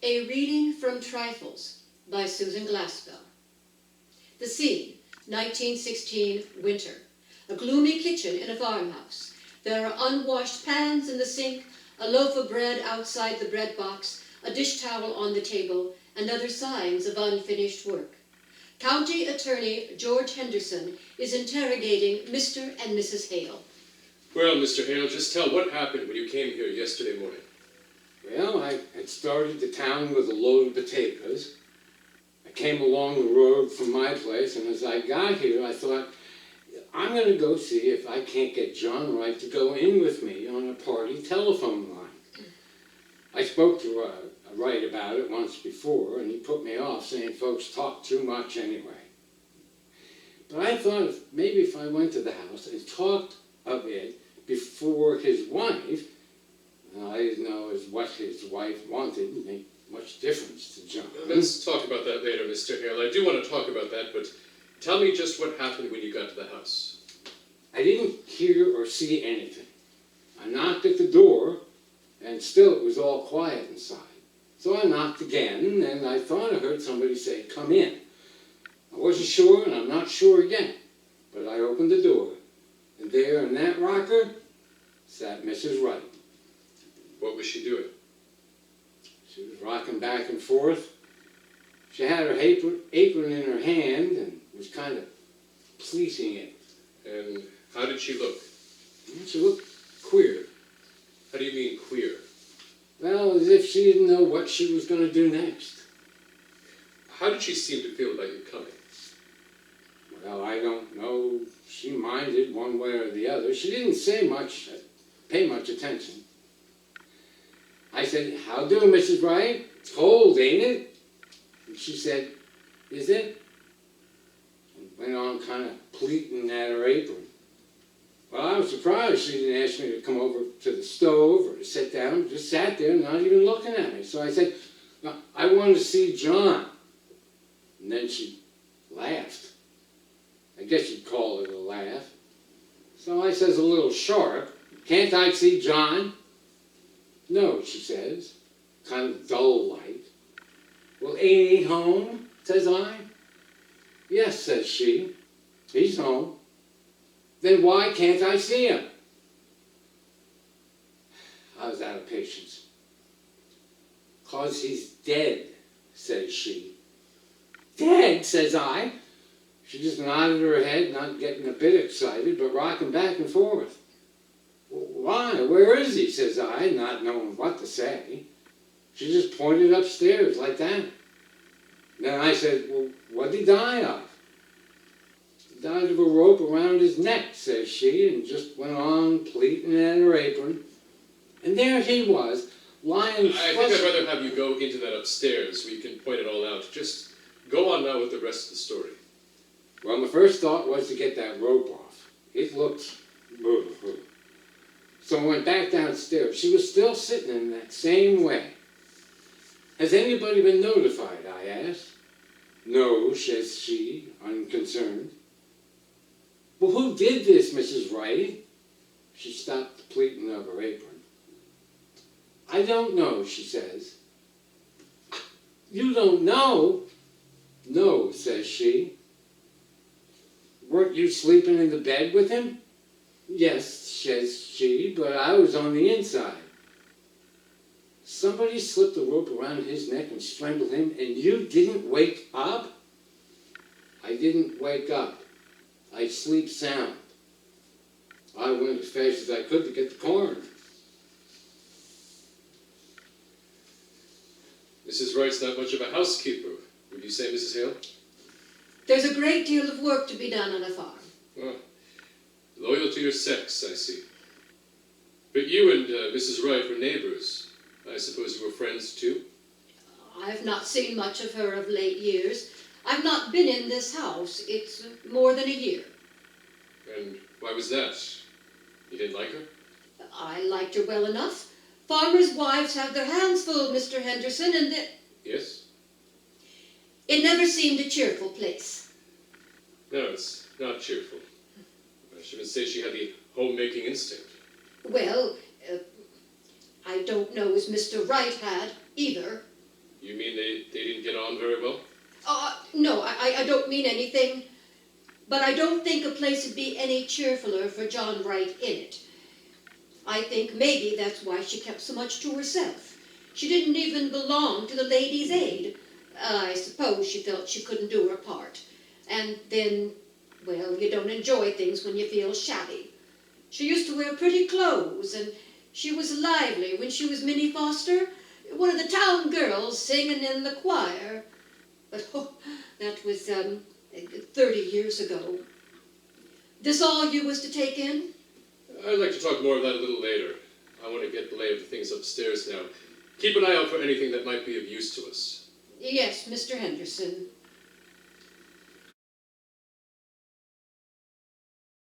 A reading from Trifles by Susan Glaspell. The scene, 1916 winter. A gloomy kitchen in a farmhouse. There are unwashed pans in the sink, a loaf of bread outside the bread box, a dish towel on the table, and other signs of unfinished work. County Attorney George Henderson is interrogating Mr. and Mrs. Hale. Well, Mr. Hale, just tell what happened when you came here yesterday morning. Well, I had started the town with a load of potatoes. I came along the road from my place, and as I got here, I thought, I'm going to go see if I can't get John Wright to go in with me on a party telephone line. I spoke to Wright about it once before, and he put me off, saying folks talk too much anyway. But I thought maybe if I went to the house and talked of it before his wife, I didn't know what his wife wanted to make much difference to John. Let's talk about that later, Mr. Hale. I do want to talk about that, but tell me just what happened when you got to the house. I didn't hear or see anything. I knocked at the door, and still it was all quiet inside. So I knocked again, and I thought I heard somebody say, "Come in." I wasn't sure, and I'm not sure again. But I opened the door, and there in that rocker sat Mrs. Wright. What was she doing? She was rocking back and forth. She had her apron in her hand and was kind of pleating it. And how did she look? She looked queer. How do you mean queer? Well, as if she didn't know what she was going to do next. How did she seem to feel about you coming? Well, I don't know. She minded one way or the other. She didn't say much, pay much attention. I said, "How do, Mrs. Wright? It's cold, ain't it?" And she said, "Is it?" And went on kind of pleating at her apron. Well, I was surprised she didn't ask me to come over to the stove or to sit down. Just sat there, not even looking at me. So I said, "No, I want to see John." And then she laughed. I guess you'd call it a laugh. So I says a little sharp, "Can't I see John?" "No," she says, kind of dull-like. "Well, ain't he home?" says I. "Yes," says she, "he's home." "Then why can't I see him?" I was out of patience. "'Cause he's dead," says she. "Dead?" says I. She just nodded her head, not getting a bit excited, but rocking back and forth. "Why? Where is he?" says I, not knowing what to say. She just pointed upstairs like that. Then I said, "Well, what'd he die of?" "He died of a rope around his neck," says she, and just went on pleating at her apron. And there he was, lying I think I'd rather have you go into that upstairs so you can point it all out. Just go on now with the rest of the story. Well, my first thought was to get that rope off. It looked... So I went back downstairs. She was still sitting in that same way. "Has anybody been notified?" I asked. "No," says she, unconcerned. "Well, who did this, Mrs. Wright?" She stopped the pleating of her apron. "I don't know," she says. "You don't know?" "No," says she. "Weren't you sleeping in the bed with him?" "Yes," says she, "but I was on the inside." "Somebody slipped the rope around his neck and strangled him, and you didn't wake up?" "I didn't wake up. I sleep sound." I went as fast as I could to get the coroner. Mrs. Wright's not much of a housekeeper, would you say, Mrs. Hale? There's a great deal of work to be done on a farm. Oh, loyal to your sex, I see. But you and Mrs. Wright were neighbors. I suppose you were friends, too? I've not seen much of her of late years. I've not been in this house. It's more than a year. And why was that? You didn't like her? I liked her well enough. Farmers' wives have their hands full, Mr. Henderson, and Yes? it never seemed a cheerful place. No, it's not cheerful. I shouldn't say she had the homemaking instinct. Well, I don't know as Mr. Wright had, either. You mean they didn't get on very well? No, I don't mean anything. But I don't think a place would be any cheerfuler for John Wright in it. I think maybe that's why she kept so much to herself. She didn't even belong to the Ladies' Aid. I suppose she felt she couldn't do her part. And then, well, you don't enjoy things when you feel shabby. She used to wear pretty clothes, and she was lively when she was Minnie Foster, one of the town girls singing in the choir. But, that was, 30 years ago. This all you was to take in? I'd like to talk more of that a little later. I want to get the lay of the things upstairs now. Keep an eye out for anything that might be of use to us. Yes, Mr. Henderson.